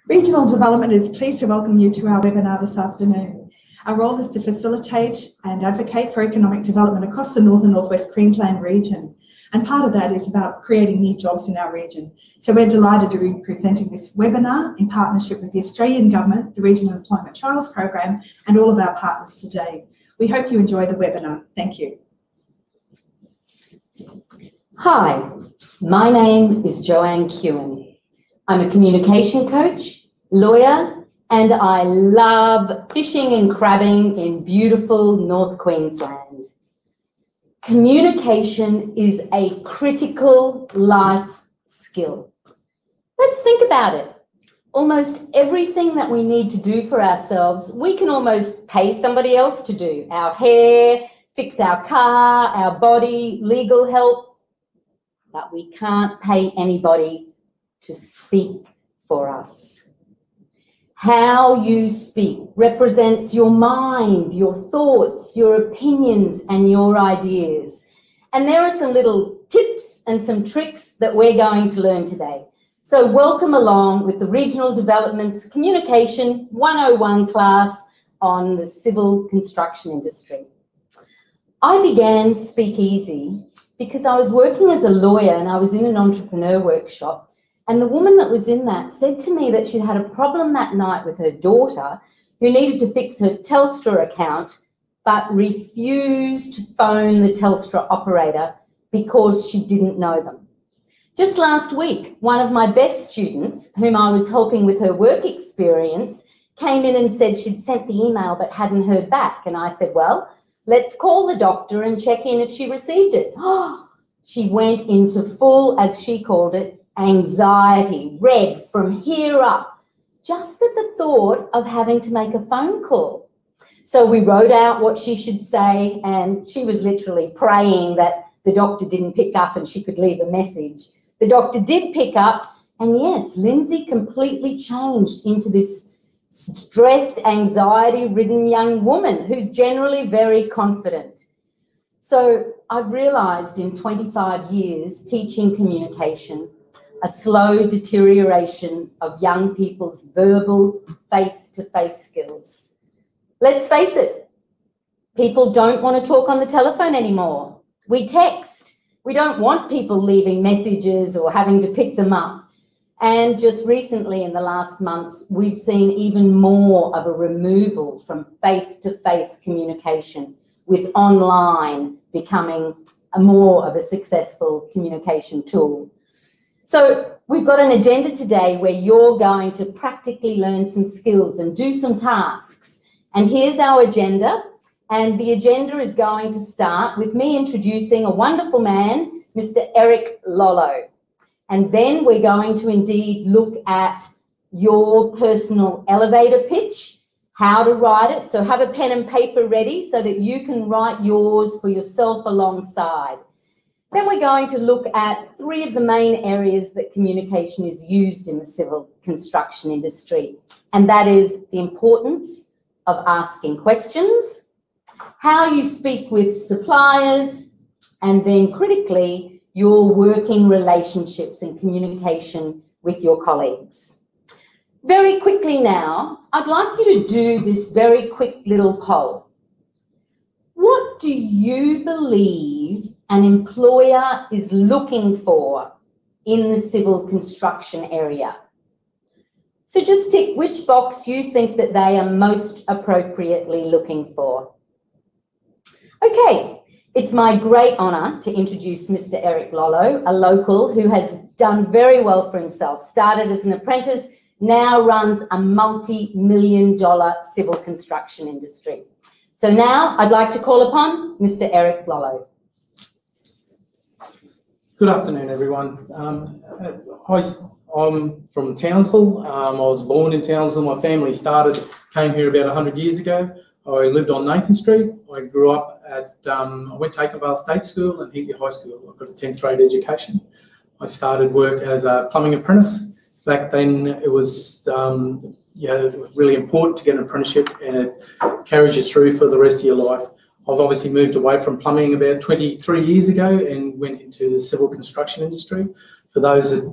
Regional Development is pleased to welcome you to our webinar this afternoon. Our role is to facilitate and advocate for economic development across the North and Northwest Queensland region. And part of that is about creating new jobs in our region. So we're delighted to be presenting this webinar in partnership with the Australian Government, the Regional Employment Trials Program, and all of our partners today. We hope you enjoy the webinar. Thank you. Hi, my name is Joanne Kewen. I'm a communication coach, lawyer, and I love fishing and crabbing in beautiful North Queensland. Communication is a critical life skill. Let's think about it. Almost everything that we need to do for ourselves, we can almost pay somebody else to do. Our hair, fix our car, our body, legal help, but we can't pay anybody to speak for us. How you speak represents your mind, your thoughts, your opinions, and your ideas. And there are some little tips and some tricks that we're going to learn today. So welcome along with the Regional Development's Communication 101 class on the civil construction industry. I began Speak Easy because I was working as a lawyer and I was in an entrepreneur workshop. And the woman that was in that said to me that she'd had a problem that night with her daughter who needed to fix her Telstra account but refused to phone the Telstra operator because she didn't know them. Just last week, one of my best students, whom I was helping with her work experience, came in and said she'd sent the email but hadn't heard back. And I said, well, let's call the doctor and check in if she received it. She went into full, as she called it, anxiety, red from here up, just at the thought of having to make a phone call. So we wrote out what she should say, and she was literally praying that the doctor didn't pick up and she could leave a message. The doctor did pick up, and yes, Lindsay completely changed into this stressed, anxiety-ridden young woman who's generally very confident. So I've realised in 25 years teaching communication, a slow deterioration of young people's verbal face-to-face skills. Let's face it, people don't want to talk on the telephone anymore. We text. We don't want people leaving messages or having to pick them up. And just recently in the last months, we've seen even more of a removal from face-to-face communication, with online becoming more of a successful communication tool. So we've got an agenda today where you're going to practically learn some skills and do some tasks. And here's our agenda. And the agenda is going to start with me introducing a wonderful man, Mr. Eric Lollo. And then we're going to indeed look at your personal elevator pitch, how to write it. So have a pen and paper ready so that you can write yours for yourself alongside. Then we're going to look at 3 of the main areas that communication is used in the civil construction industry. And that is the importance of asking questions, how you speak with suppliers, and then critically, your working relationships and communication with your colleagues. Very quickly now, I'd like you to do this very quick little poll. What do you believe an employer is looking for in the civil construction area? So just tick which box you think that they are most appropriately looking for. Okay, it's my great honour to introduce Mr. Eric Lollo, a local who has done very well for himself, started as an apprentice, now runs a multi-million-dollar civil construction industry. So now I'd like to call upon Mr. Eric Lollo. Good afternoon, everyone. I'm from Townsville. I was born in Townsville. My family came here about 100 years ago. I lived on Nathan Street. I grew up at, I went to Aikenvale State School and Heatley High School. I got a 10th grade education. I started work as a plumbing apprentice. Back then it was, it was really important to get an apprenticeship, and it carries you through for the rest of your life. I've obviously moved away from plumbing about 23 years ago and went into the civil construction industry. For those that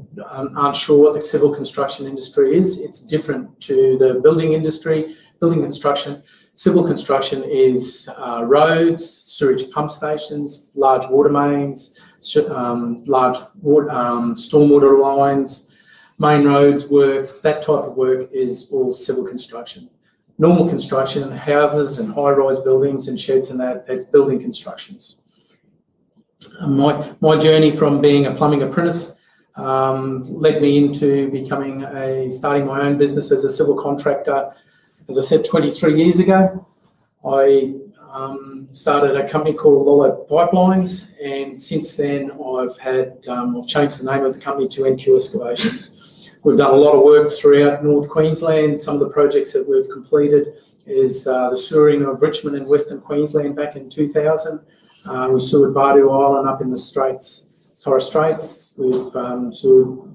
aren't sure what the civil construction industry is, it's different to the building industry. Building construction, civil construction is roads, sewage pump stations, large water mains, large stormwater lines, main roads works. That type of work is all civil construction. Normal construction, houses and high-rise buildings and sheds and that's building constructions. My journey from being a plumbing apprentice led me into starting my own business as a civil contractor. As I said, 23 years ago, I started a company called Lolo Pipelines, and since then I've changed the name of the company to NQ Excavations. We've done a lot of work throughout North Queensland. Some of the projects that we've completed is the sewering of Richmond and Western Queensland back in 2000. We sewered Bardu Island up in the Torres Straits. We've sewered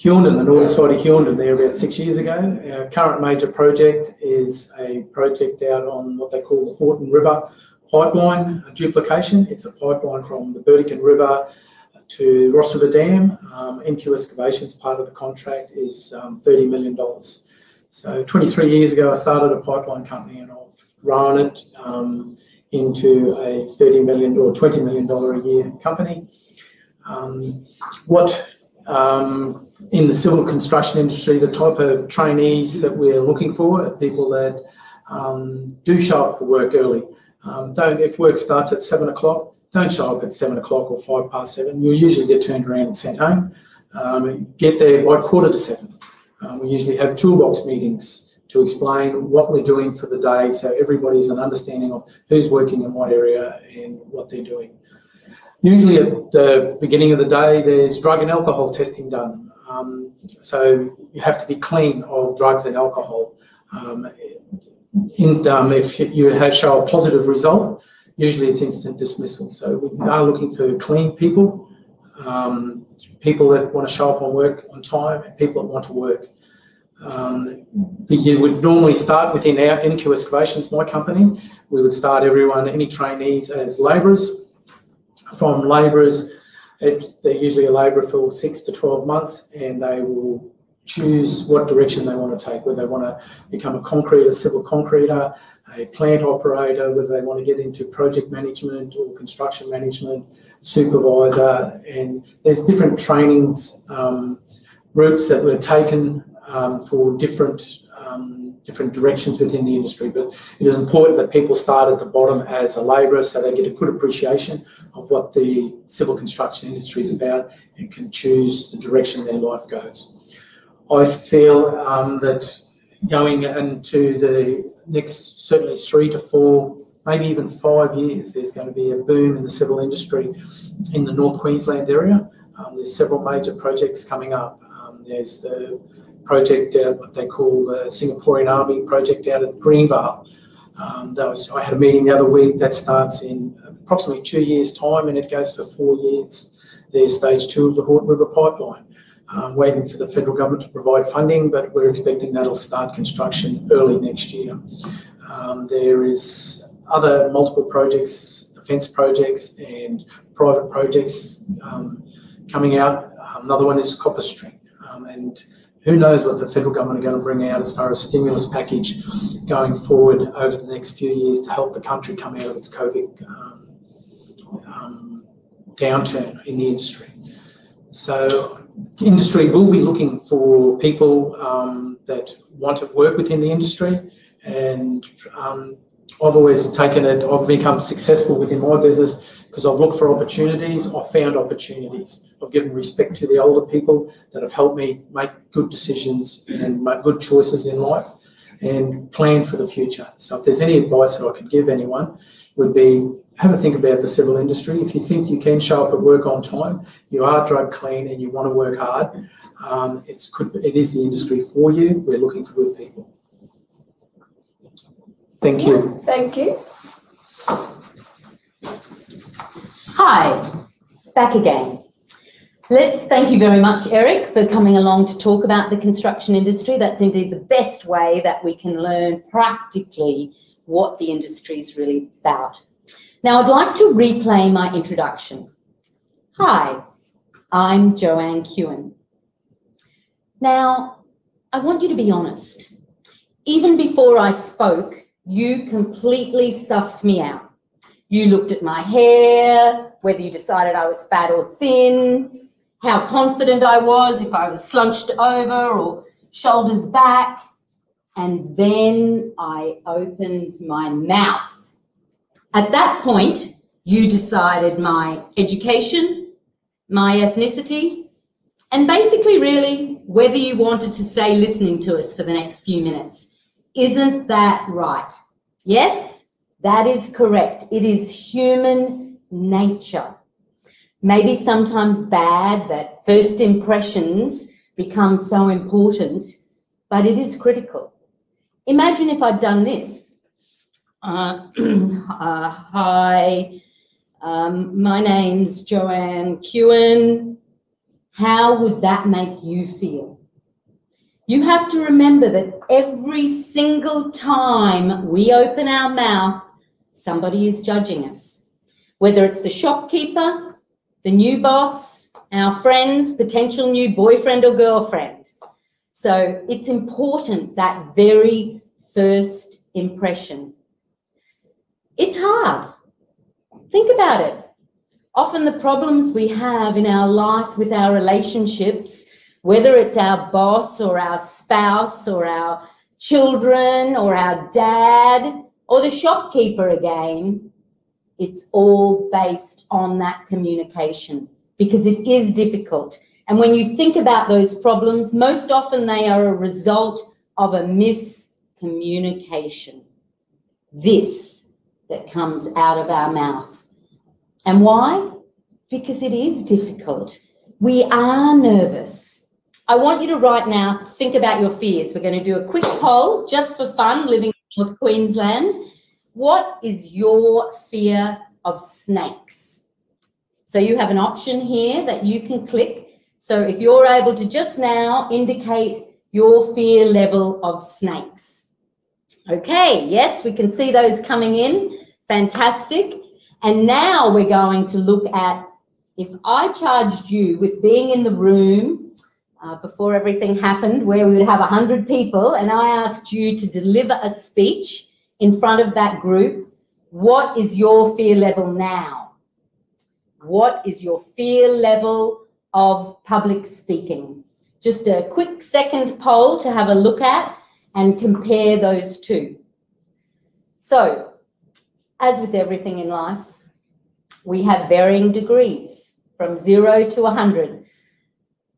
Hughenden, the northern side of Hughenden there about 6 years ago. Our current major project is a project out on what they call the Horton River pipeline duplication. It's a pipeline from the Burdekin River to Ross River Dam. NQ Excavations, part of the contract, is $30 million. So 23 years ago, I started a pipeline company and I've grown it into a $30 million or $20 million a year company. In the civil construction industry, the type of trainees that we're looking for are people that do show up for work early. If work starts at 7 o'clock, don't show up at 7 o'clock or 5 past 7. You'll usually get turned around and sent home. Get there by 6:45. We usually have toolbox meetings to explain what we're doing for the day, so everybody's an understanding of who's working in what area and what they're doing. Usually at the beginning of the day, there's drug and alcohol testing done. So you have to be clean of drugs and alcohol. If you show a positive result, usually it's instant dismissal. So we are looking for clean people, people that want to show up on work on time, and people that want to work. You would normally start within our NQ Excavations, my company. We would start any trainees as labourers. From labourers, they're usually a labourer for 6 to 12 months, and they will choose what direction they want to take, whether they want to become a civil concreter, a plant operator, whether they want to get into project management or construction management, supervisor, and there's different trainings routes that were taken for different directions within the industry. But it is important that people start at the bottom as a labourer so they get a good appreciation of what the civil construction industry is about and can choose the direction their life goes. I feel that going into the next certainly 3 to 4, maybe even 5 years, there's going to be a boom in the civil industry in the North Queensland area. There's several major projects coming up. There's the project, what they call the Singaporean Army project out at Greenvale. I had a meeting the other week that starts in approximately 2 years' time and it goes for 4 years. There's stage 2 of the Horton River pipeline. Waiting for the federal government to provide funding, but we're expecting that'll start construction early next year. There is other multiple projects, defence projects and private projects coming out. Another one is Copper Stream. And who knows what the federal government are going to bring out as far as stimulus package going forward over the next few years to help the country come out of its COVID downturn in the industry. So industry will be looking for people that want to work within the industry, and I've always taken it, I've become successful within my business because I've looked for opportunities, I've found opportunities, I've given respect to the older people that have helped me make good decisions and make good choices in life and plan for the future. So if there's any advice that I could give anyone, would be have a think about the civil industry. If you think you can show up at work on time, you are drug clean and you want to work hard, it is the industry for you. We're looking for good people. Thank you. Thank you. Hi, back again. Let's thank you very much, Eric, for coming along to talk about the construction industry. That's indeed the best way that we can learn practically what the industry is really about. Now, I'd like to replay my introduction. Hi, I'm Joanne Kewen. Now, I want you to be honest. Even before I spoke, you completely sussed me out. You looked at my hair, whether you decided I was fat or thin, how confident I was, if I was slunched over or shoulders back. And then I opened my mouth. At that point, you decided my education, my ethnicity, and basically really whether you wanted to stay listening to us for the next few minutes. Isn't that right? Yes, that is correct. It is human nature. Maybe sometimes bad that first impressions become so important, but it is critical. Imagine if I'd done this. Hi, my name's Joanne Kewen. How would that make you feel? You have to remember that every single time we open our mouth, somebody is judging us. Whether it's the shopkeeper, the new boss, our friends, potential new boyfriend or girlfriend. So it's important, that very first impression. It's hard. Think about it. Often the problems we have in our life with our relationships, whether it's our boss or our spouse or our children or our dad or the shopkeeper again, it's all based on that communication because it is difficult. And when you think about those problems, most often they are a result of a miscommunication. This that comes out of our mouth. And why? Because it is difficult. We are nervous. I want you to right now think about your fears. We're going to do a quick poll just for fun, living in North Queensland. What is your fear of snakes? So you have an option here that you can click. So if you're able to just now indicate your fear level of snakes. Okay, yes, we can see those coming in. Fantastic. And now we're going to look at, if I charged you with being in the room before everything happened, where we would have 100 people, and I asked you to deliver a speech in front of that group, what is your fear level now? What is your fear level of public speaking? Just a quick second poll to have a look at and compare those two. So, as with everything in life, we have varying degrees from 0 to 100.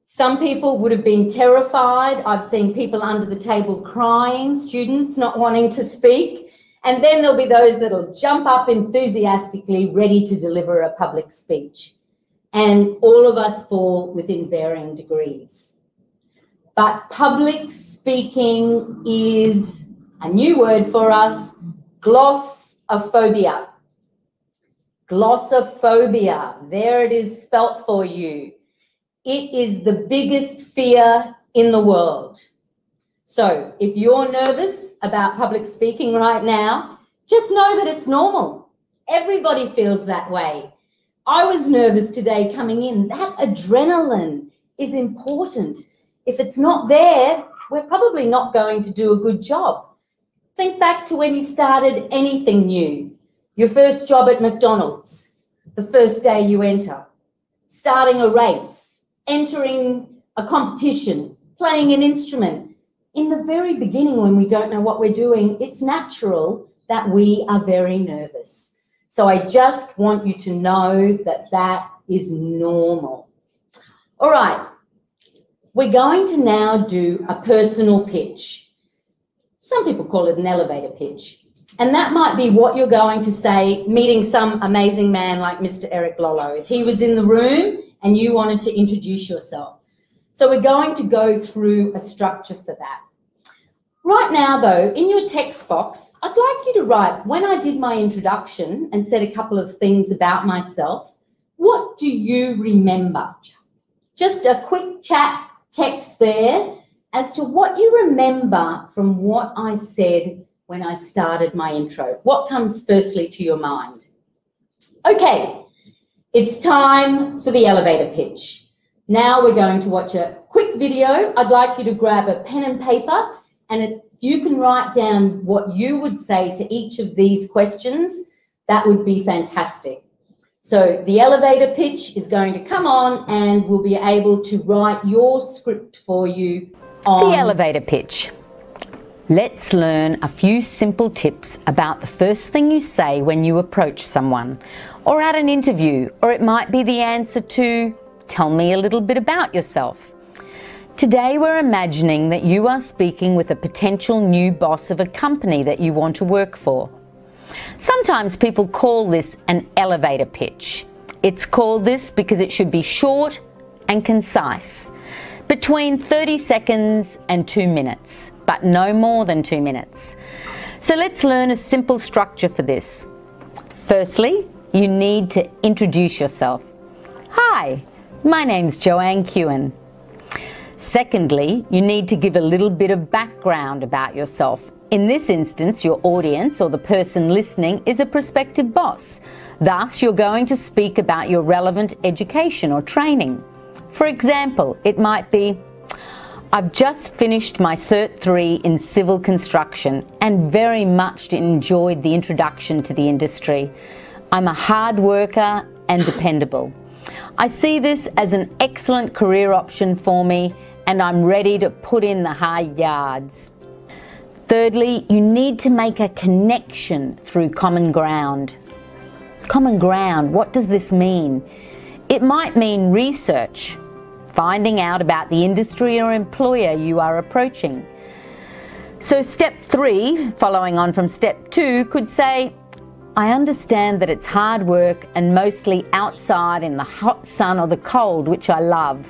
Some people would have been terrified. I've seen people under the table crying, students not wanting to speak. And then there'll be those that'll jump up enthusiastically, ready to deliver a public speech. And all of us fall within varying degrees. But public speaking is a new word for us, glossophobia. Glossophobia, there it is spelt for you. It is the biggest fear in the world. So if you're nervous about public speaking right now, just know that it's normal. Everybody feels that way. I was nervous today coming in. That adrenaline is important. If it's not there, we're probably not going to do a good job. Think back to when you started anything new. Your first job at McDonald's, the first day you enter, starting a race, entering a competition, playing an instrument. In the very beginning, when we don't know what we're doing, it's natural that we are very nervous. So I just want you to know that that is normal. All right, we're going to now do a personal pitch. Some people call it an elevator pitch. And that might be what you're going to say meeting some amazing man like Mr. Eric Lollo, if he was in the room and you wanted to introduce yourself. So we're going to go through a structure for that. Right now, though, in your text box, I'd like you to write, when I did my introduction and said a couple of things about myself, what do you remember? Just a quick chat text there as to what you remember from what I said when I started my intro. What comes firstly to your mind? Okay, it's time for the elevator pitch. Now we're going to watch a quick video. I'd like you to grab a pen and paper, and if you can write down what you would say to each of these questions, that would be fantastic. So the elevator pitch is going to come on, and we'll be able to write your script for you on the elevator pitch. Let's learn a few simple tips about the first thing you say when you approach someone, or at an interview, or it might be the answer to, tell me a little bit about yourself. Today we're imagining that you are speaking with a potential new boss of a company that you want to work for. Sometimes people call this an elevator pitch. It's called this because it should be short and concise, between 30 seconds and 2 minutes, but no more than 2 minutes. So let's learn a simple structure for this. Firstly, you need to introduce yourself. Hi, my name's Joanne Kewen. Secondly, you need to give a little bit of background about yourself. In this instance, your audience or the person listening is a prospective boss. Thus, you're going to speak about your relevant education or training. For example, it might be, I've just finished my Cert 3 in civil construction and very much enjoyed the introduction to the industry. I'm a hard worker and dependable. I see this as an excellent career option for me, and I'm ready to put in the hard yards. Thirdly, you need to make a connection through common ground. Common ground, what does this mean? It might mean research, finding out about the industry or employer you are approaching. So step 3, following on from step 2, could say, I understand that it's hard work and mostly outside in the hot sun or the cold, which I love.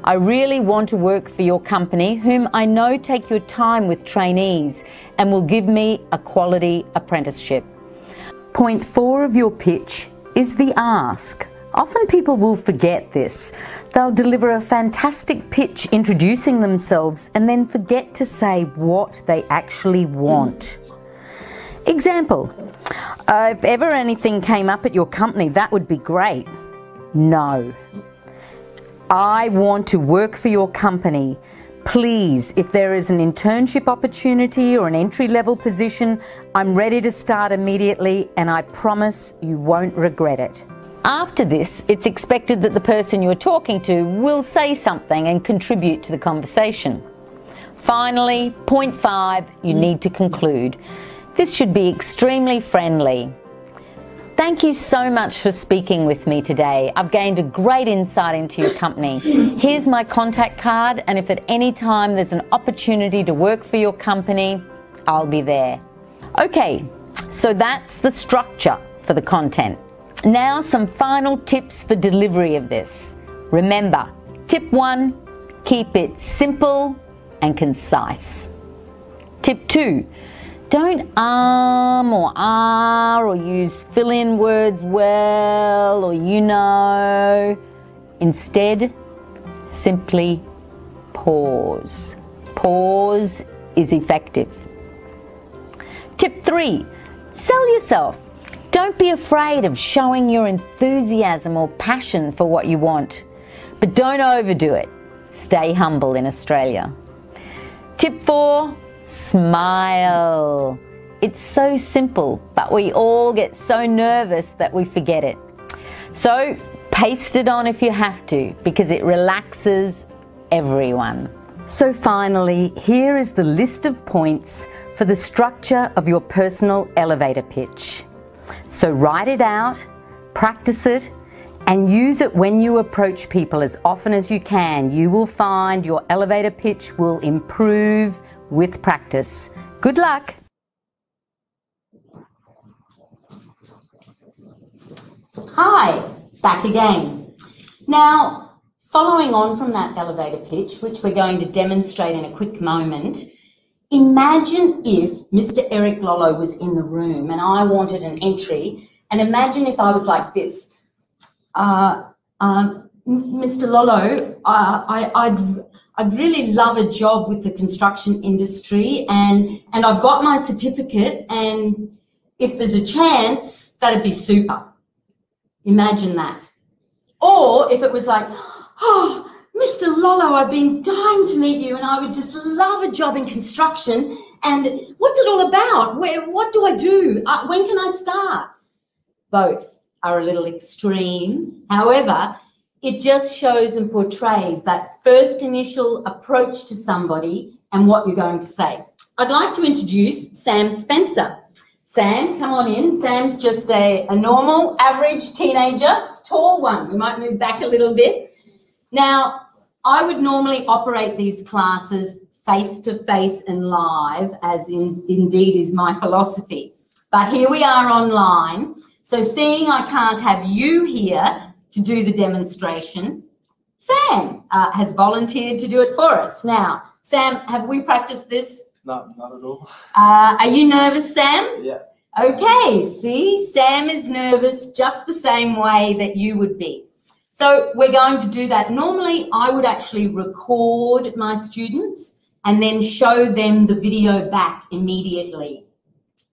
I really want to work for your company, whom I know take your time with trainees and will give me a quality apprenticeship. Point 4 of your pitch is the ask. Often people will forget this. They'll deliver a fantastic pitch introducing themselves and then forget to say what they actually want. Example, if ever anything came up at your company, that would be great. No. I want to work for your company. Please, if there is an internship opportunity or an entry-level position, I'm ready to start immediately, and I promise you won't regret it. After this, it's expected that the person you're talking to will say something and contribute to the conversation. Finally, point 5, you need to conclude. This should be extremely friendly. Thank you so much for speaking with me today. I've gained a great insight into your company. Here's my contact card, and if at any time there's an opportunity to work for your company, I'll be there. Okay, so that's the structure for the content. Now some final tips for delivery of this. Remember, tip 1, keep it simple and concise. Tip 2, don't or are or use fill-in words well or you know. Instead, simply pause. Pause is effective. Tip 3, sell yourself. Don't be afraid of showing your enthusiasm or passion for what you want, but don't overdo it. Stay humble in Australia. Tip 4, smile. It's so simple, but we all get so nervous that we forget it. So paste it on if you have to, because it relaxes everyone. So finally, here is the list of points for the structure of your personal elevator pitch. So write it out, practice it, and use it when you approach people as often as you can. You will find your elevator pitch will improve with practice. Good luck. Hi, back again. Now, following on from that elevator pitch, which we're going to demonstrate in a quick moment, imagine if Mr. Eric Lollo was in the room and I wanted an entry, and imagine if I was like this. Mr. Lollo, I'd really love a job with the construction industry, and I've got my certificate, and if there's a chance, that'd be super. Imagine that. Or if it was like, oh, Lolo, I've been dying to meet you and I would just love a job in construction. And what's it all about? What do I do? When can I start? Both are a little extreme. However, it just shows and portrays that first initial approach to somebody and what you're going to say. I'd like to introduce Sam Spencer. Sam, come on in. Sam's just a normal, average teenager, tall one. We might move back a little bit. Now, I would normally operate these classes face-to-face and live, as indeed is my philosophy. But here we are online. So seeing I can't have you here to do the demonstration, Sam has volunteered to do it for us. Now, Sam, have we practiced this? No, not at all. Are you nervous, Sam? Yeah. Okay, see, Sam is nervous just the same way that you would be. So we're going to do that. Normally, I would actually record my students and then show them the video back immediately.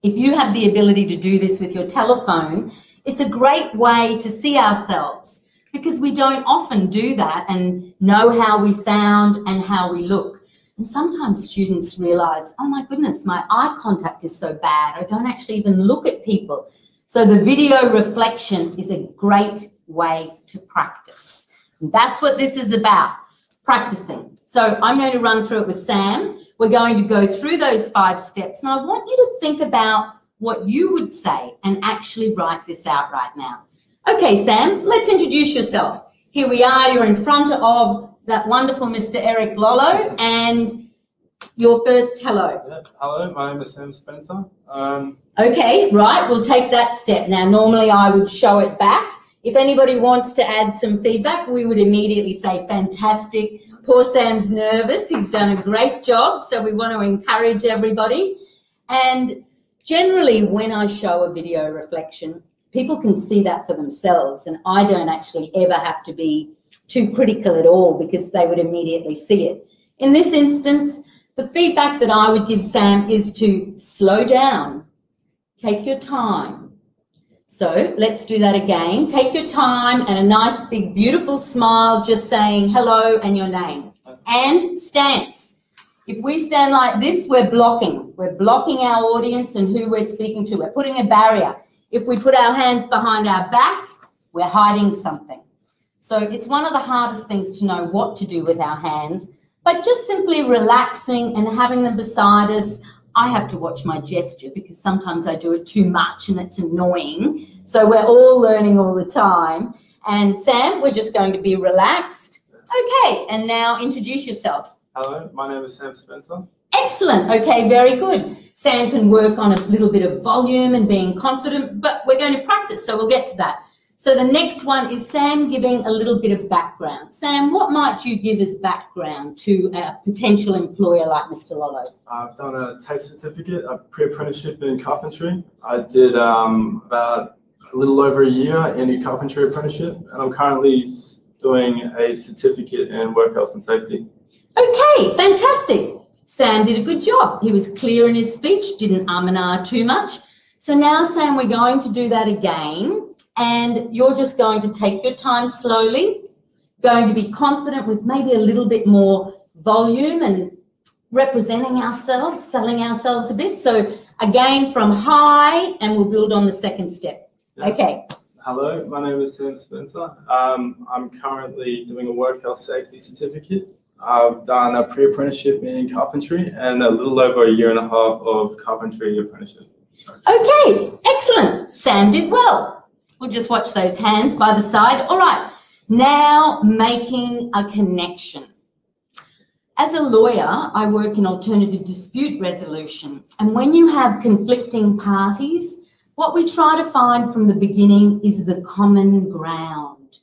If you have the ability to do this with your telephone, it's a great way to see ourselves because we don't often do that and know how we sound and how we look. And sometimes students realise, oh my goodness, my eye contact is so bad. I don't actually even look at people. So the video reflection is a great way to practice. And that's what this is about, practicing. So I'm going to run through it with Sam. We're going to go through those 5 steps. And I want you to think about what you would say and actually write this out right now. Okay, Sam, let's introduce yourself. Here we are. You're in front of that wonderful Mr. Eric Lolo, and your first hello. Yeah. Hello, my name is Sam Spencer. Okay, right, we'll take that step. Now, normally I would show it back. If anybody wants to add some feedback, we would immediately say, fantastic. Poor Sam's nervous. He's done a great job, so we want to encourage everybody. And generally, when I show a video reflection, people can see that for themselves, and I don't actually ever have to be too critical at all because they would immediately see it. In this instance, the feedback that I would give Sam is to slow down, take your time. So let's do that again. Take your time and a nice big beautiful smile, just saying hello and your name. And stance. If we stand like this, we're blocking. We're blocking our audience and who we're speaking to. We're putting a barrier. If we put our hands behind our back, we're hiding something. So it's one of the hardest things to know what to do with our hands, but just simply relaxing and having them beside us. I have to watch my gesture because sometimes I do it too much and it's annoying. So we're all learning all the time. And Sam, we're just going to be relaxed. Okay, and now introduce yourself. Hello, my name is Sam Spencer. Excellent. Okay, very good. Sam can work on a little bit of volume and being confident, but we're going to practice, so we'll get to that. So the next one is Sam giving a little bit of background. Sam, what might you give as background to a potential employer like Mr. Lolo? I've done a TAFE certificate, a pre-apprenticeship in carpentry. I did about a little over a year in a carpentry apprenticeship, and I'm currently doing a certificate in work health and safety. Okay, fantastic. Sam did a good job. He was clear in his speech, didn't and ah too much. So now, Sam, we're going to do that again. And you're just going to take your time slowly, going to be confident with maybe a little bit more volume and representing ourselves, selling ourselves a bit. So again, from high, and we'll build on the second step. Yeah. Okay. Hello, my name is Sam Spencer. I'm currently doing a work health safety certificate. I've done a pre-apprenticeship in carpentry and a little over a year and a half of carpentry apprenticeship. Sorry. Okay, excellent. Sam did well. We'll just watch those hands by the side. All right, now making a connection. As a lawyer, I work in alternative dispute resolution. And when you have conflicting parties, what we try to find from the beginning is the common ground.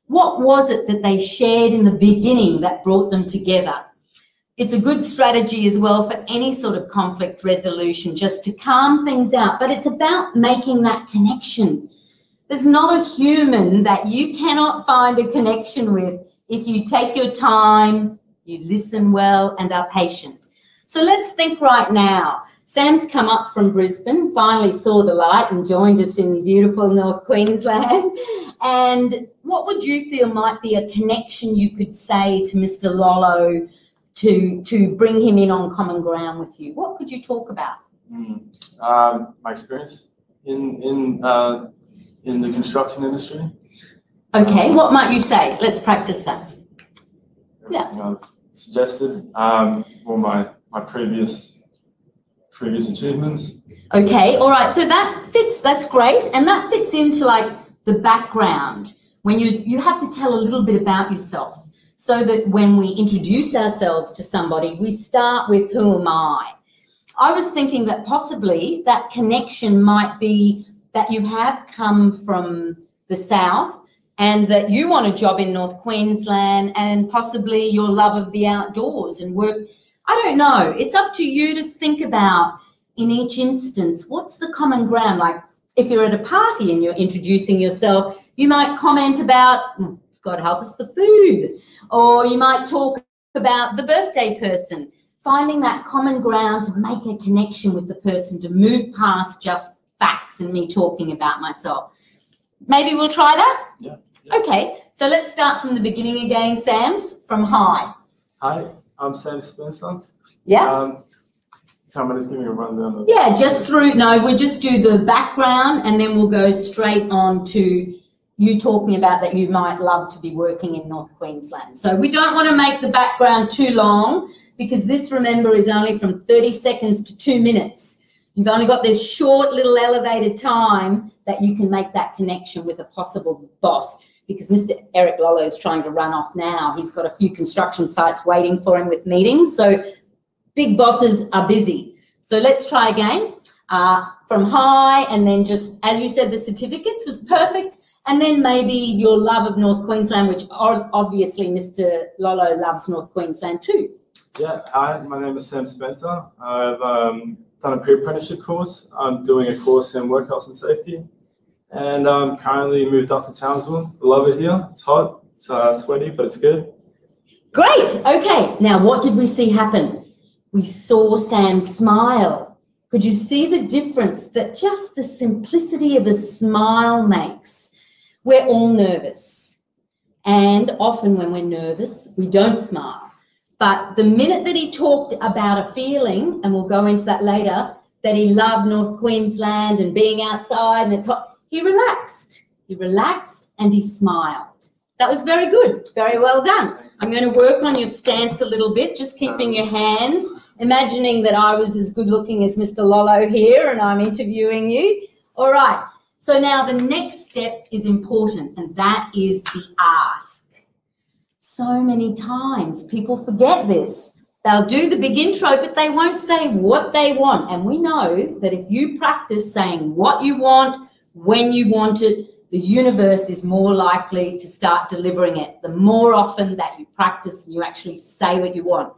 What was it that they shared in the beginning that brought them together? It's a good strategy as well for any sort of conflict resolution, just to calm things out. But it's about making that connection. There's not a human that you cannot find a connection with if you take your time, you listen well, and are patient. So let's think right now. Sam's come up from Brisbane, finally saw the light and joined us in beautiful North Queensland. And what would you feel might be a connection you could say to Mr. Lolo to bring him in on common ground with you? What could you talk about? My experience in the construction industry. Okay, what might you say? Let's practice that. Everything I've suggested. Or my previous achievements. Okay, all right, so that fits, that's great, and that fits into like the background, when you have to tell a little bit about yourself, so that when we introduce ourselves to somebody, we start with who am I? I was thinking that possibly that connection might be that you have come from the south and that you want a job in North Queensland and possibly your love of the outdoors and work. I don't know. It's up to you to think about in each instance, what's the common ground? Like if you're at a party and you're introducing yourself, you might comment about, God help us, the food, or you might talk about the birthday person, finding that common ground to make a connection with the person, to move past just facts and me talking about myself. Maybe we'll try that? Yeah. Okay, so let's start from the beginning again, Sam's, from hi. Hi, I'm Sam Spencer. Yeah? So I'm just giving a rundown of... Yeah, just through, no, we'll just do the background and then we'll go straight on to you talking about that you might love to be working in North Queensland. So we don't want to make the background too long because this, remember, is only from 30 seconds to 2 minutes. You've only got this short little elevated time that you can make that connection with a possible boss, because Mr. Eric Lolo is trying to run off now. He's got a few construction sites waiting for him with meetings. So big bosses are busy. So let's try again from hi, and then just, as you said, the certificates was perfect. And then maybe your love of North Queensland, which obviously Mr. Lolo loves North Queensland too. Yeah, hi, my name is Sam Spencer. I've done a pre-apprenticeship course. I'm doing a course in work health and safety. And I'm currently moved up to Townsville. I love it here. It's hot, it's sweaty, but it's good. Great. Okay. Now, what did we see happen? We saw Sam smile. Could you see the difference that just the simplicity of a smile makes? We're all nervous. And often when we're nervous, we don't smile. But the minute that he talked about a feeling, and we'll go into that later, that he loved North Queensland and being outside and it's hot, he relaxed. He relaxed and he smiled. That was very good. Very well done. I'm going to work on your stance a little bit, just keeping your hands, imagining that I was as good looking as Mr. Lolo here and I'm interviewing you. All right. So now the next step is important, and that is the ask. So many times people forget this. They'll do the big intro, but they won't say what they want. And we know that if you practice saying what you want, when you want it, the universe is more likely to start delivering it. The more often that you practice and you actually say what you want.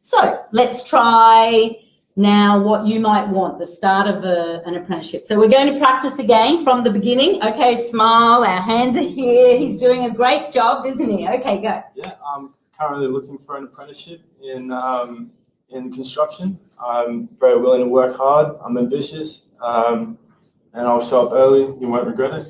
So let's try now what you might want, the start of an apprenticeship. So we're going to practice again from the beginning. Okay, smile, our hands are here. He's doing a great job, isn't he? Okay, go. Yeah, I'm currently looking for an apprenticeship in construction. I'm very willing to work hard. I'm ambitious, and I'll show up early. You won't regret it.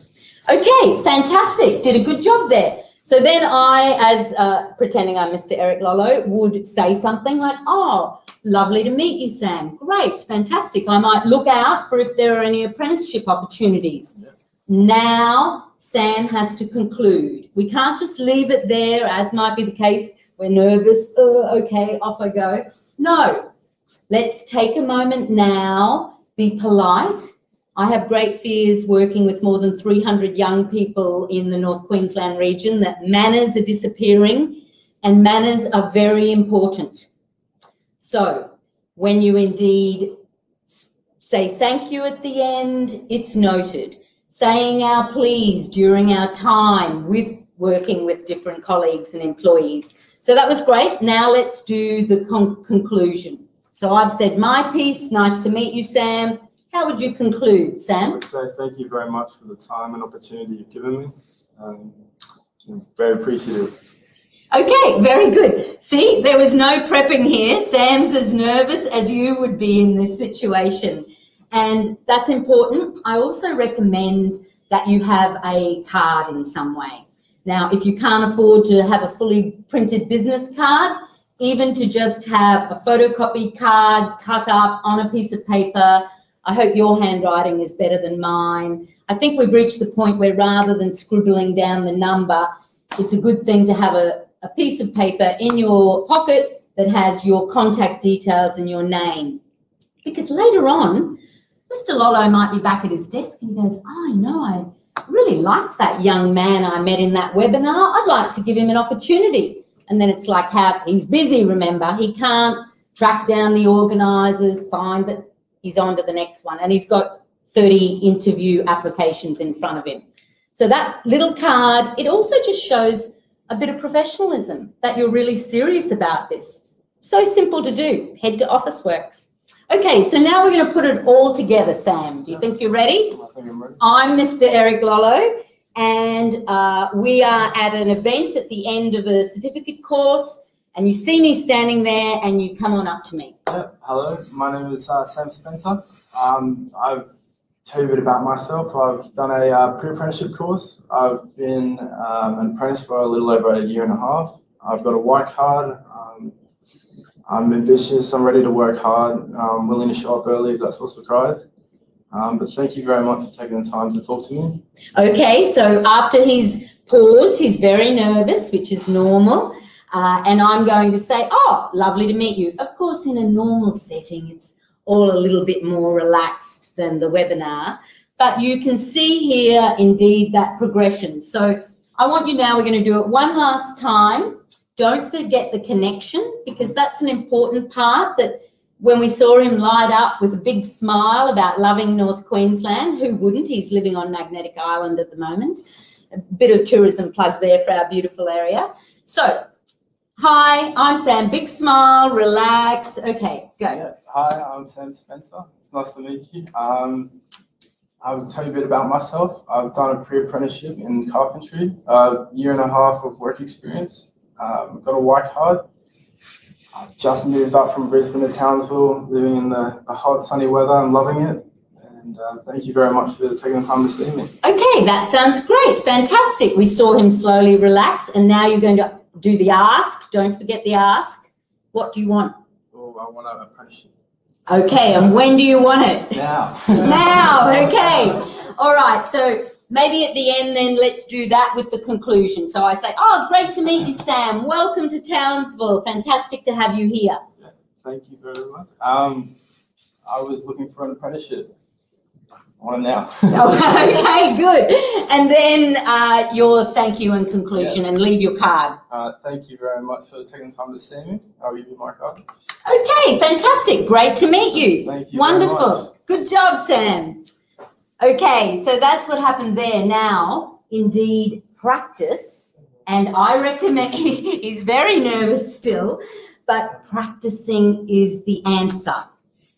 Okay, fantastic. Did a good job there. So then I, as pretending I'm Mr. Eric Lolo, would say something like, oh, lovely to meet you, Sam. Great, fantastic. I might look out for if there are any apprenticeship opportunities. Yeah. Now, Sam has to conclude. We can't just leave it there, as might be the case. We're nervous. Okay, off I go. No, let's take a moment now, be polite. I have great fears working with more than 300 young people in the North Queensland region that manners are disappearing, and manners are very important. So when you indeed say thank you at the end, it's noted. Saying our please during our time with working with different colleagues and employees. So that was great. Now let's do the conclusion. So I've said my piece. Nice to meet you, Sam. How would you conclude, Sam? I would say thank you very much for the time and opportunity you've given me. I'm very appreciative. Okay, very good. See, there was no prepping here. Sam's as nervous as you would be in this situation. And that's important. I also recommend that you have a card in some way. Now, if you can't afford to have a fully printed business card, even to just have a photocopy card cut up on a piece of paper. I hope your handwriting is better than mine. I think we've reached the point where rather than scribbling down the number, it's a good thing to have a piece of paper in your pocket that has your contact details and your name. Because later on, Mr. Lolo might be back at his desk and he goes, oh, I know, I really liked that young man I met in that webinar. I'd like to give him an opportunity. And then it's like, he's busy, remember. He can't track down the organisers, find that he's on to the next one. And he's got 30 interview applications in front of him. So that little card, it also just shows a bit of professionalism, that you're really serious about this. So simple to do. Head to Officeworks. Okay, so now we're going to put it all together, Sam. Do you think you're ready? I think I'm ready. I'm Mr. Eric Lolo, and we are at an event at the end of a certificate course, and you see me standing there, and you come on up to me. Yeah, hello, my name is Sam Spencer. I'll tell you a bit about myself. I've done a pre-apprenticeship course. I've been an apprentice for a little over a year and a half. I've got a white card. I'm ambitious. I'm ready to work hard. I'm willing to show up early if that's what's required. But thank you very much for taking the time to talk to me. Okay, so after he's paused, he's very nervous, which is normal. And I'm going to say, oh, lovely to meet you. Of course, in a normal setting, it's all a little bit more relaxed than the webinar. But you can see here, indeed, that progression. So I want you now, we're going to do it one last time. Don't forget the connection, because that's an important part, that when we saw him light up with a big smile about loving North Queensland, who wouldn't? He's living on Magnetic Island at the moment. A bit of tourism plug there for our beautiful area. So, hi, I'm Sam. Big smile, relax. Okay, go. Yeah. Hi, I'm Sam Spencer. It's nice to meet you. I'll tell you a bit about myself. I've done a pre-apprenticeship in carpentry, a year and a half of work experience. Got a white card. I've just moved up from Brisbane to Townsville, living in the hot, sunny weather. I'm loving it. And thank you very much for taking the time to see me. Okay, that sounds great. Fantastic. We saw him slowly relax, and now you're going to do the ask. Don't forget the ask. What do you want? Oh, I want an apprenticeship. Okay, and when do you want it? Now. Now, okay. All right, so maybe at the end then let's do that with the conclusion. So I say, oh, great to meet you, Sam. Welcome to Townsville. Fantastic to have you here. Yeah, thank you very much. I was looking for an apprenticeship. I want it now. Okay, good. And then your thank you and conclusion, and leave your card. Thank you very much for taking the time to see me. I'll give you my card. Okay, fantastic. Great to meet you. Thank you. Wonderful. Good job, Sam. Okay, so that's what happened there. Now, indeed, practice. And I recommend, he's very nervous still, but practicing is the answer.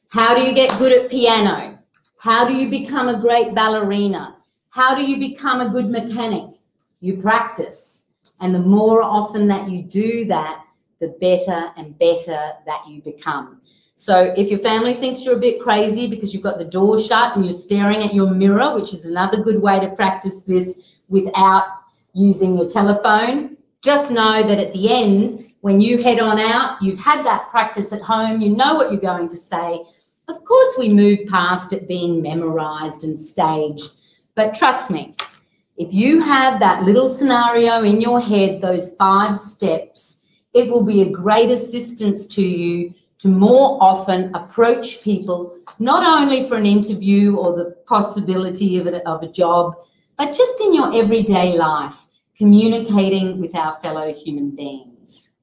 How do you get good at piano? How do you become a great ballerina? How do you become a good mechanic? You practice. And the more often that you do that, the better and better that you become. So if your family thinks you're a bit crazy because you've got the door shut and you're staring at your mirror, which is another good way to practice this without using your telephone, just know that at the end, when you head on out, you've had that practice at home, you know what you're going to say. Of course, we move past it being memorized and staged, but trust me, if you have that little scenario in your head, those 5 steps, it will be a great assistance to you to more often approach people, not only for an interview or the possibility of a job, but just in your everyday life, communicating with our fellow human beings.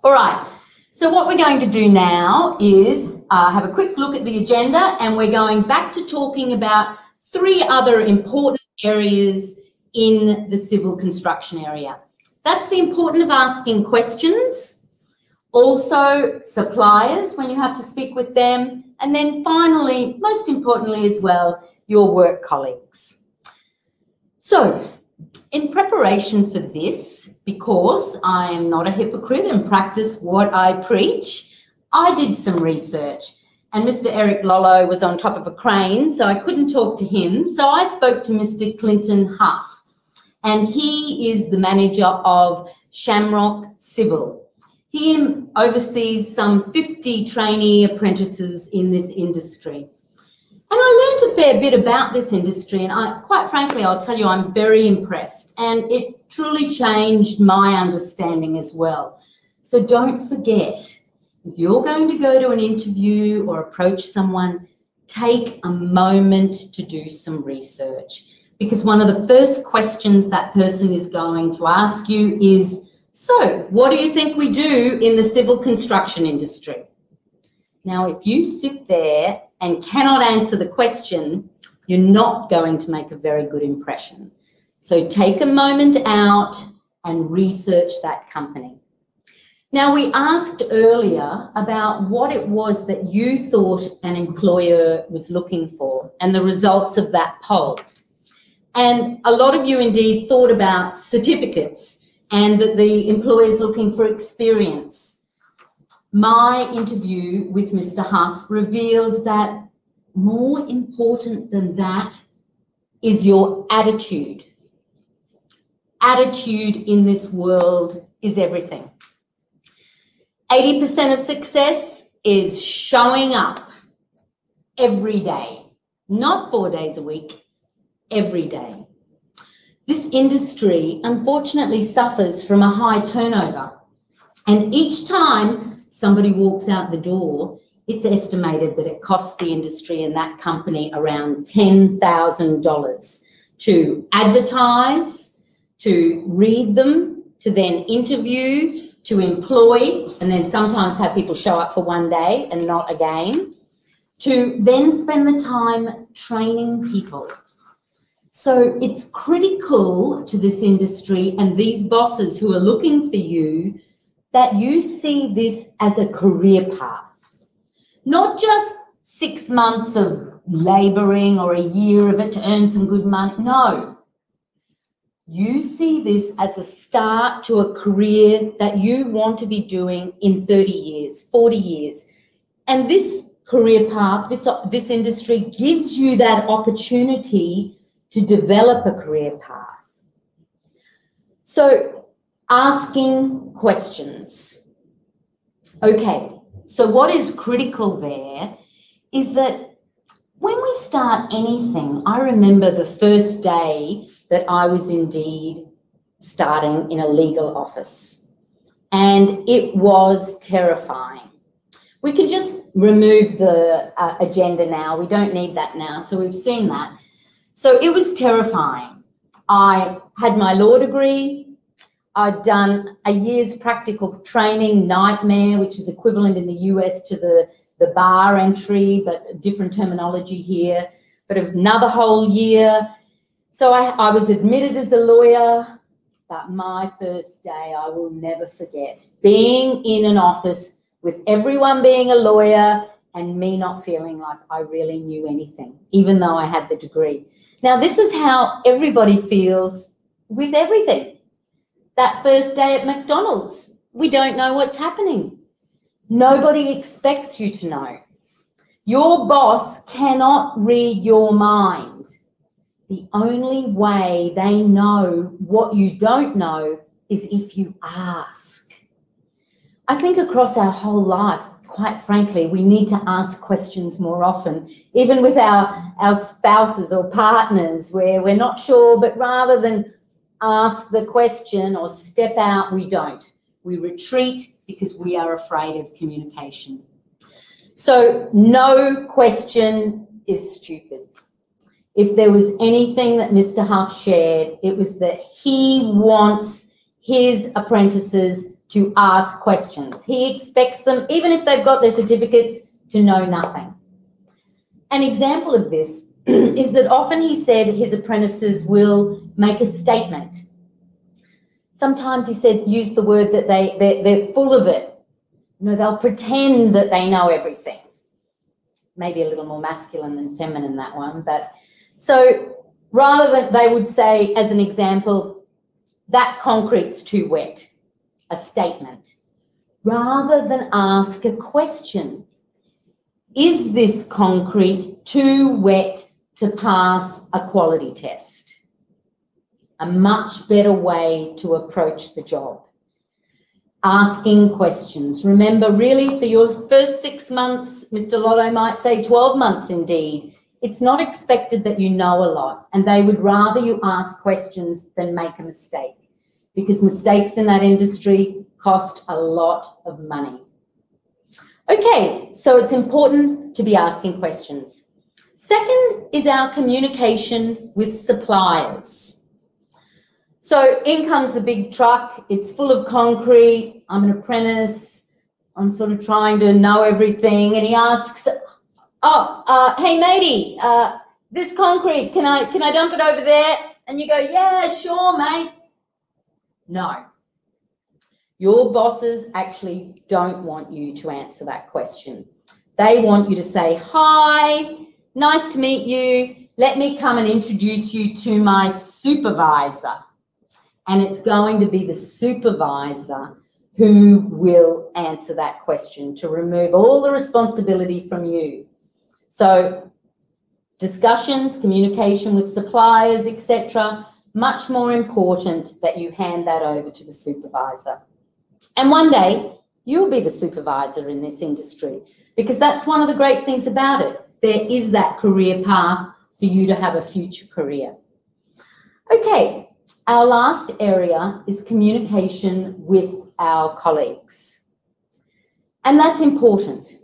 All right. So what we're going to do now is have a quick look at the agenda, and we're going back to talking about 3 other important areas in the civil construction area. That's the importance of asking questions, also suppliers when you have to speak with them, and then finally, most importantly as well, your work colleagues. So In preparation for this, because I am not a hypocrite and practice what I preach, I did some research. And Mr. Eric Lollo was on top of a crane, so I couldn't talk to him. So I spoke to Mr. Clinton Huff, and he is the manager of Shamrock Civil. He oversees some 50 trainee apprentices in this industry. And I learned a fair bit about this industry, and quite frankly, I'll tell you, I'm very impressed, and it truly changed my understanding as well. So don't forget, if you're going to go to an interview or approach someone, take a moment to do some research, because one of the first questions that person is going to ask you is, so what do you think we do in the civil construction industry? Now, if you sit there and cannot answer the question, you're not going to make a very good impression. So take a moment out and research that company. Now, we asked earlier about what it was that you thought an employer was looking for and the results of that poll. And a lot of you indeed thought about certificates and that the employer is looking for experience. My interview with Mr. Huff revealed that more important than that is your attitude. Attitude in this world is everything. 80% of success is showing up every day, not 4 days a week, every day. This industry unfortunately suffers from a high turnover, and each time somebody walks out the door, it's estimated that it costs the industry and that company around $10,000 to advertise, to read them, to then interview, to employ, and then sometimes have people show up for 1 day and not again, to then spend the time training people. So it's critical to this industry and these bosses who are looking for you that you see this as a career path, not just 6 months of labouring or a year of it to earn some good money. No. You see this as a start to a career that you want to be doing in 30 years, 40 years. And this career path, this industry gives you that opportunity to develop a career path. So asking questions. Okay, so what is critical there is that when we start anything, I remember the first day that I was indeed starting in a legal office, and it was terrifying. We can just remove the agenda now. We don't need that now, so we've seen that. So it was terrifying. I had my law degree. I'd done a year's practical training, Nightmare, which is equivalent in the US to the bar entry, but different terminology here, but another whole year. So I was admitted as a lawyer, but my first day I will never forget. Being in an office with everyone being a lawyer and me not feeling like I really knew anything, even though I had the degree. Now, this is how everybody feels with everything. That first day at McDonald's, we don't know what's happening. Nobody expects you to know. Your boss cannot read your mind. The only way they know what you don't know is if you ask. I think across our whole life, quite frankly, we need to ask questions more often, even with our spouses or partners where we're not sure, but rather than ask the question or step out, we don't. We retreat because we are afraid of communication. So no question is stupid. If there was anything that Mr. Huff shared, it was that he wants his apprentices to ask questions. He expects them, even if they've got their certificates, to know nothing. An example of this is that often he said his apprentices will make a statement. Sometimes he said, use the word that they're full of it. You know, they'll pretend that they know everything. Maybe a little more masculine than feminine, that one. But so rather than, they would say, as an example, that concrete's too wet, a statement, rather than ask a question. Is this concrete too wet to pass a quality test? A much better way to approach the job. Asking questions. Remember, really, for your first 6 months, Mr. Lotto might say 12 months indeed, it's not expected that you know a lot, and they would rather you ask questions than make a mistake, because mistakes in that industry cost a lot of money. Okay, so it's important to be asking questions. Second is our communication with suppliers. So in comes the big truck, it's full of concrete, I'm an apprentice, I'm sort of trying to know everything, and he asks, hey matey, this concrete, can I dump it over there? And you go, yeah, sure, mate. No. Your bosses actually don't want you to answer that question. They want you to say, hi, nice to meet you. Let me come and introduce you to my supervisor. And it's going to be the supervisor who will answer that question to remove all the responsibility from you. So discussions, communication with suppliers, etc., much more important that you hand that over to the supervisor. And one day you'll be the supervisor in this industry, because that's one of the great things about it. There is that career path for you to have a future career. Okay, our last area is communication with our colleagues. And that's important.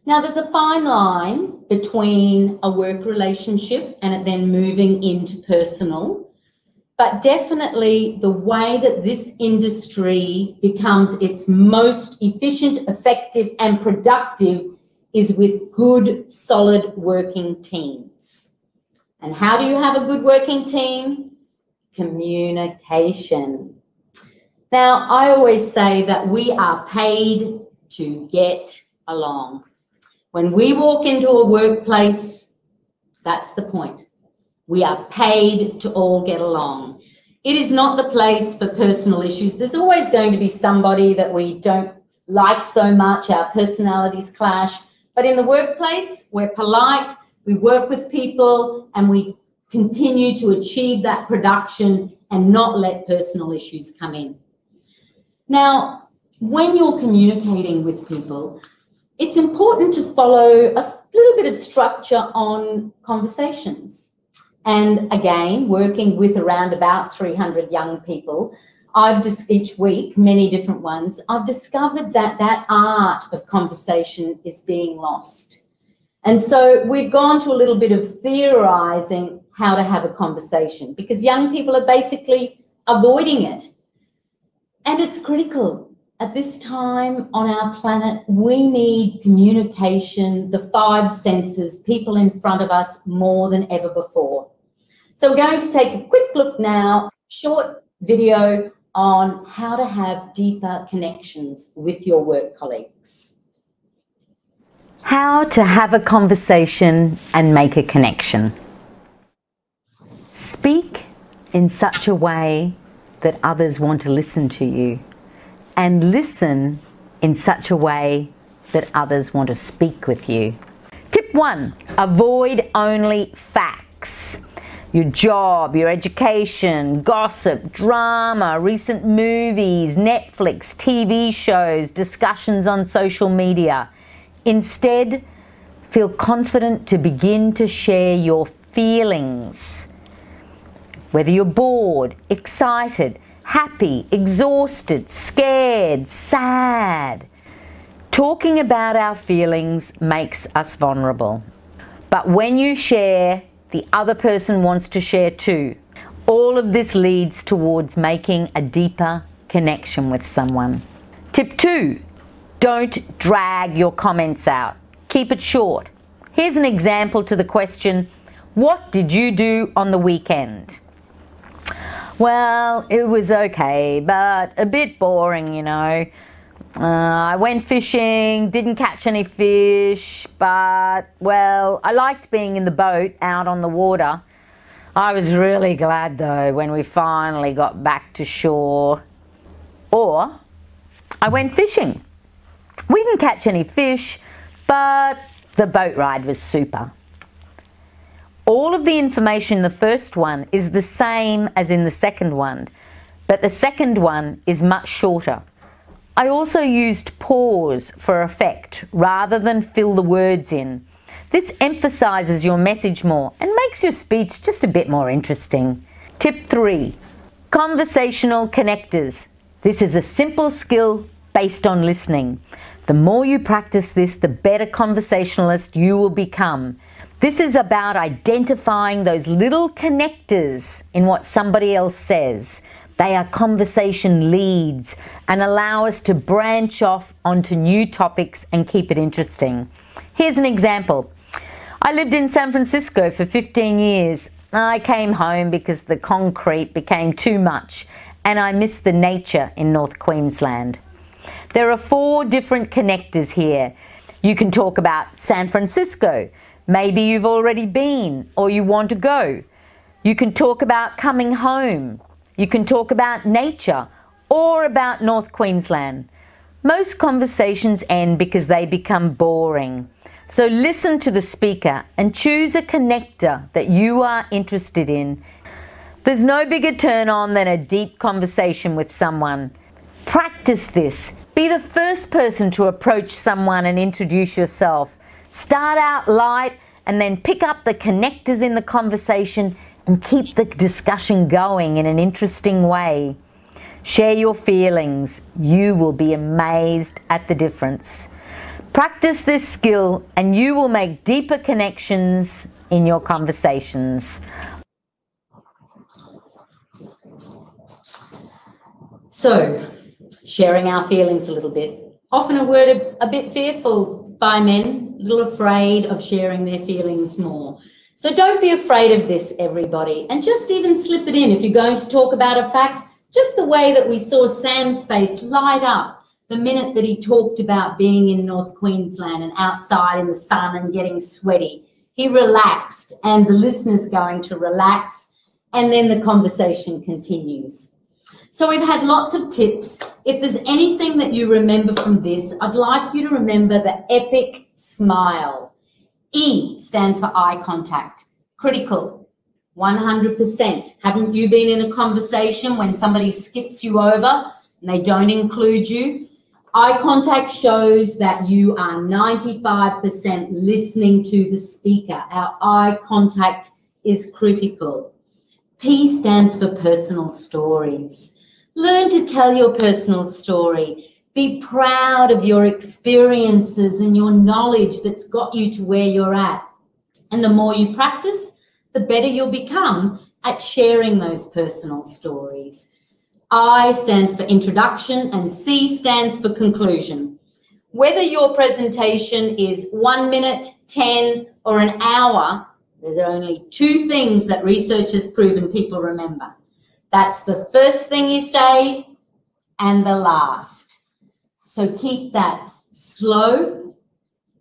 Now, there's a fine line between a work relationship and it then moving into personal, but definitely the way that this industry becomes its most efficient, effective, and productive is with good, solid working teams. And how do you have a good working team? Communication. Now, I always say that we are paid to get along. When we walk into a workplace, that's the point. We are paid to all get along. It is not the place for personal issues. There's always going to be somebody that we don't like so much, our personalities clash. But in the workplace, we're polite, we work with people, and we continue to achieve that production and not let personal issues come in. Now, when you're communicating with people, it's important to follow a little bit of structure on conversations. And again, working with around about 300 young people, I've just each week, many different ones, I've discovered that that art of conversation is being lost. And so we've gone to a little bit of theorizing how to have a conversation, because young people are basically avoiding it. And it's critical. At this time on our planet, we need communication, the 5 senses, people in front of us more than ever before. So we're going to take a quick look now, short video on how to have deeper connections with your work colleagues. How to have a conversation and make a connection. Speak in such a way that others want to listen to you, and listen in such a way that others want to speak with you. Tip 1, avoid only facts. Your job, your education, gossip, drama, recent movies, Netflix, TV shows, discussions on social media. Instead, feel confident to begin to share your feelings. Whether you're bored, excited, happy, exhausted, scared, sad. Talking about our feelings makes us vulnerable. But when you share, the other person wants to share too. All of this leads towards making a deeper connection with someone. Tip 2, don't drag your comments out. Keep it short. Here's an example to the question, what did you do on the weekend? Well, it was okay, but a bit boring, you know. I went fishing, didn't catch any fish, but, well, I liked being in the boat out on the water. I was really glad though when we finally got back to shore. Or I went fishing. We didn't catch any fish, but the boat ride was super. All of the information in the first one is the same as in the second one, but the second one is much shorter. I also used pause for effect rather than fill the words in. This emphasises your message more and makes your speech just a bit more interesting. Tip 3, conversational connectors. This is a simple skill based on listening. The more you practice this, the better conversationalist you will become. This is about identifying those little connectors in what somebody else says. They are conversation leads and allow us to branch off onto new topics and keep it interesting. Here's an example. I lived in San Francisco for 15 years. I came home because the concrete became too much and I missed the nature in North Queensland. There are 4 different connectors here. You can talk about San Francisco. Maybe you've already been or you want to go. You can talk about coming home. You can talk about nature or about North Queensland. Most conversations end because they become boring. So listen to the speaker and choose a connector that you are interested in. There's no bigger turn on than a deep conversation with someone. Practice this. Be the first person to approach someone and introduce yourself. Start out light and then pick up the connectors in the conversation and keep the discussion going in an interesting way. Share your feelings. You will be amazed at the difference. Practice this skill and you will make deeper connections in your conversations. So, sharing our feelings a little bit. Often a word a bit fearful by men, a little afraid of sharing their feelings more. So don't be afraid of this, everybody, and just even slip it in. If you're going to talk about a fact, just the way that we saw Sam's face light up the minute that he talked about being in North Queensland and outside in the sun and getting sweaty. He relaxed and the listener's going to relax and then the conversation continues. So we've had lots of tips. If there's anything that you remember from this, I'd like you to remember the EPIC SMILE. E stands for eye contact. Critical, 100%. Haven't you been in a conversation when somebody skips you over and they don't include you? Eye contact shows that you are 95% listening to the speaker. Our eye contact is critical. P stands for personal stories. Learn to tell your personal story. Be proud of your experiences and your knowledge that's got you to where you're at. And the more you practice, the better you'll become at sharing those personal stories. I stands for introduction and C stands for conclusion. Whether your presentation is 1 minute, 10 or an hour, there's only 2 things that research has proven people remember. That's the first thing you say and the last. So keep that slow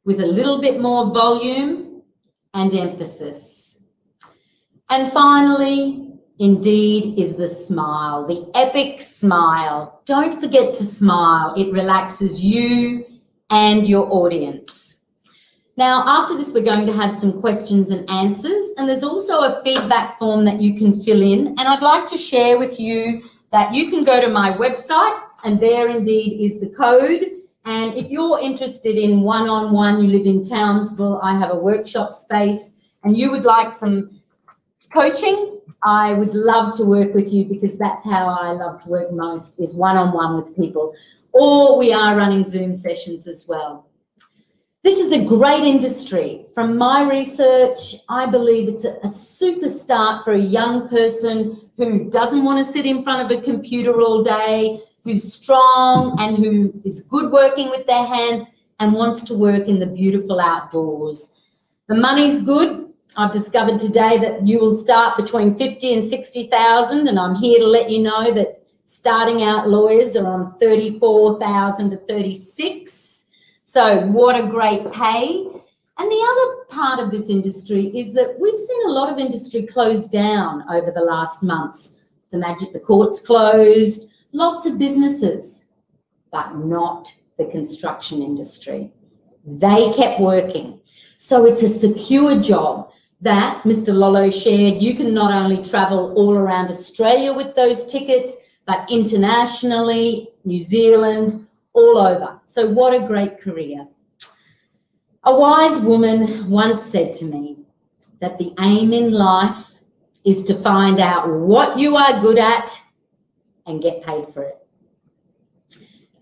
with a little bit more volume and emphasis. And finally, indeed, is the smile, the EPIC SMILE. Don't forget to smile. It relaxes you and your audience. Now, after this, we're going to have some questions and answers, and there's also a feedback form that you can fill in. And I'd like to share with you that you can go to my website, and there indeed is the code. And if you're interested in one-on-one, you live in Townsville, I have a workshop space, and you would like some coaching, I would love to work with you because that's how I love to work most, is one-on-one with people. Or we are running Zoom sessions as well. This is a great industry. From my research, I believe it's a super start for a young person who doesn't want to sit in front of a computer all day, who's strong and who is good working with their hands and wants to work in the beautiful outdoors. The money's good. I've discovered today that you will start between 50 and 60,000, and I'm here to let you know that starting out lawyers are on 34,000 to 36. So what a great pay. And the other part of this industry is that we've seen a lot of industry close down over the last months. The courts closed, lots of businesses, but not the construction industry. They kept working. So it's a secure job that Mr. Lolo shared. You can not only travel all around Australia with those tickets, but internationally, New Zealand, all over. So what a great career. A wise woman once said to me that the aim in life is to find out what you are good at and get paid for it.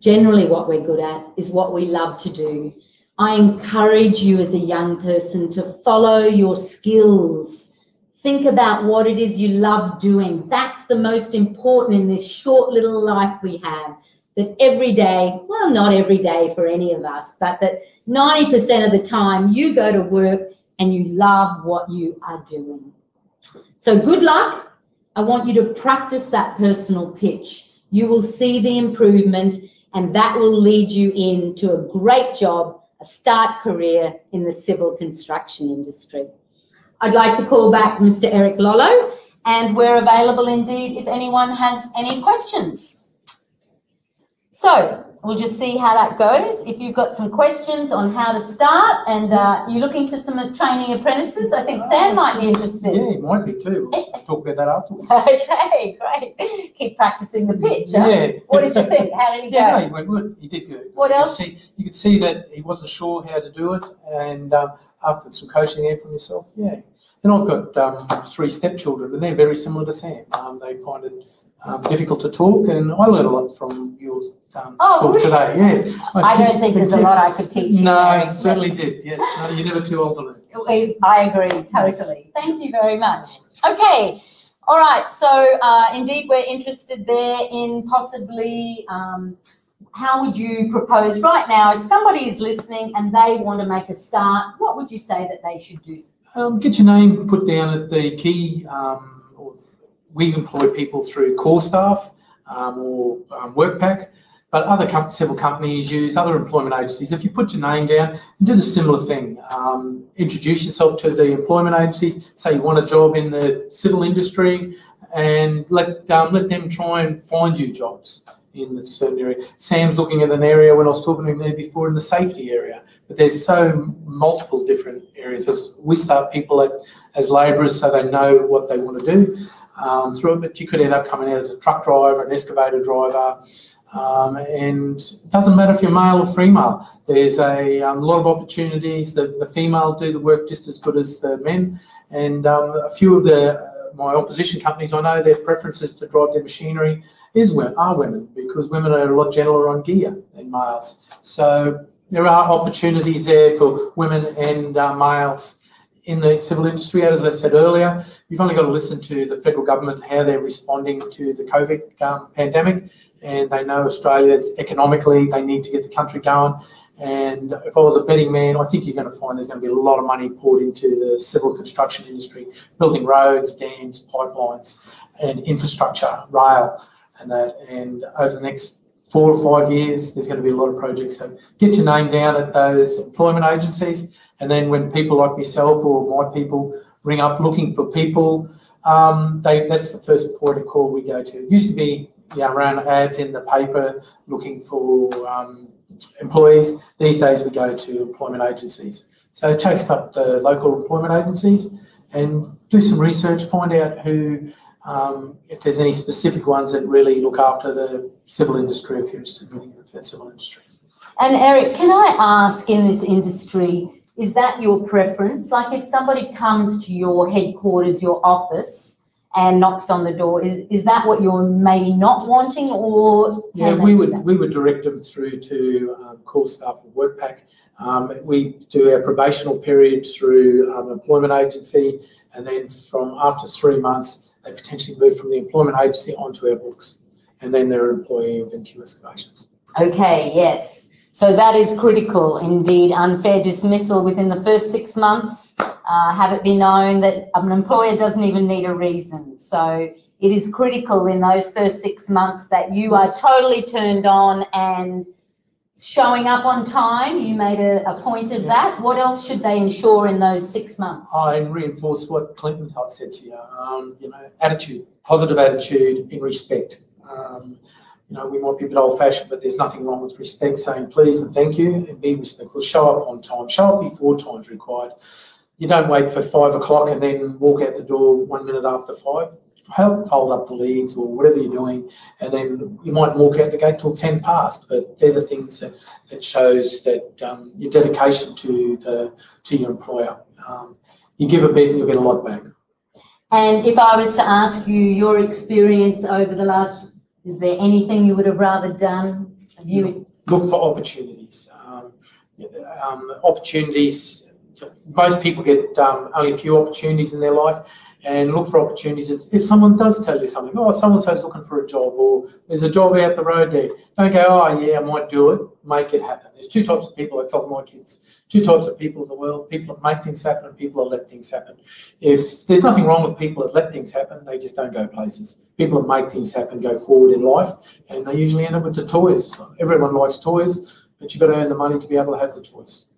Generally, what we're good at is what we love to do. I encourage you as a young person to follow your skills. Think about what it is you love doing. That's the most important in this short little life we have. That every day, well, not every day for any of us, but that 90% of the time you go to work and you love what you are doing. So good luck. I want you to practice that personal pitch. You will see the improvement, and that will lead you into a great job, a start career in the civil construction industry. I'd like to call back Mr. Eric Lolo, and we're available indeed if anyone has any questions. So we'll just see how that goes. If you've got some questions on how to start and you're looking for some training apprentices, I think Sam might be interested. Yeah, he might be too. We'll talk about that afterwards. Okay, great. Keep practicing the pitch. Huh? Yeah. What did you think? How did he go? Yeah, no, he went good. He did good. What else? You could see that he wasn't sure how to do it, and after some coaching there from yourself, yeah. And I've got 3 stepchildren, and they're very similar to Sam. They find it difficult to talk, and I learned a lot from your talk really? today. Yeah, I don't think there's a lot I could teach you. No, it certainly did. Yes, no, you're never too old to learn. I agree totally. Thank you very much. Okay, all right. So indeed, we're interested there in possibly how would you propose right now if somebody is listening and they want to make a start? What would you say that they should do? Get your name put down at the key. We employ people through core staff or WorkPack, but other several companies use other employment agencies. If you put your name down and do a similar thing, introduce yourself to the employment agencies, say you want a job in the civil industry, and let them try and find you jobs in a certain area. Sam's looking at an area, when I was talking to him there before, in the safety area, but there's so multiple different areas. As we start people as labourers so they know what they want to do through it, but you could end up coming out as a truck driver, an excavator driver, and it doesn't matter if you're male or female. There's a lot of opportunities. The female do the work just as good as the men, and a few of my opposition companies, I know their preferences to drive their machinery are women, because women are a lot gentler on gear than males. So there are opportunities there for women and males in the civil industry. As I said earlier, you've only got to listen to the federal government, how they're responding to the COVID pandemic, and they know Australia's economically, they need to get the country going. And if I was a betting man, I think you're going to find there's going to be a lot of money poured into the civil construction industry, building roads, dams, pipelines, and infrastructure, rail, and that. And over the next 4 or 5 years, there's going to be a lot of projects. So get your name down at those employment agencies, and then when people like myself or my people ring up looking for people, that's the first point of call we go to. It used to be run ads in the paper looking for employees. These days we go to employment agencies. So chase up the local employment agencies and do some research, find out who, if there's any specific ones that really look after the civil industry, if you're interested in the civil industry. And Eric, can I ask, in this industry, is that your preference? Like if somebody comes to your headquarters, your office, and knocks on the door, is that what you're maybe not wanting, or? Yeah, we would direct them through to core staff of WorkPack. We do our probational period through employment agency, and then from after 3 months, they potentially move from the employment agency onto our books, and then they're an employee of NQ Excavations. Okay, yes. So that is critical indeed. Unfair dismissal within the first 6 months. Have it be known that an employer doesn't even need a reason. So it is critical in those first 6 months that you are totally turned on and showing up on time, you made a point of that. What else should they ensure in those 6 months? I reinforce what Clinton had said to you. You know, attitude, positive attitude in respect. You know, we might be a bit old-fashioned, but there's nothing wrong with respect, saying please and thank you, and be respectful. Show up on time. Show up before time's required. You don't wait for 5 o'clock and then walk out the door 1 minute after 5. Help fold up the leads or whatever you're doing, and then you might walk out the gate till 10 past. But they're the things that shows that your dedication to your employer. You give a bit and you'll get a lot back. And if I was to ask you your experience over the last, is there anything you would have rather done? Look for opportunities. Opportunities. Most people get only a few opportunities in their life. And look for opportunities. If someone does tell you something, oh, someone-so's looking for a job, or there's a job out the road there, don't go, oh, yeah, I might do it. Make it happen. There's 2 types of people, I tell my kids, 2 types of people in the world, people that make things happen and people that let things happen. If there's nothing wrong with people that let things happen, they just don't go places. People that make things happen go forward in life, and they usually end up with the toys. Everyone likes toys, but you've got to earn the money to be able to have the toys.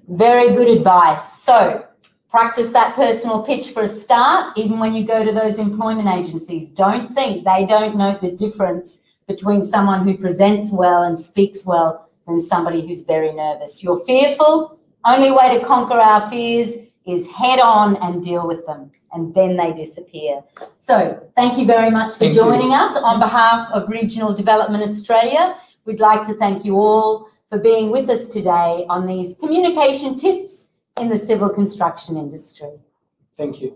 Very good advice. So, practice that personal pitch for a start, even when you go to those employment agencies. Don't think they don't know the difference between someone who presents well and speaks well and somebody who's very nervous. You're fearful. Only way to conquer our fears is head on and deal with them, and then they disappear. So thank you very much for joining us. On behalf of Regional Development Australia, we'd like to thank you all for being with us today on these communication tips in the civil construction industry. Thank you.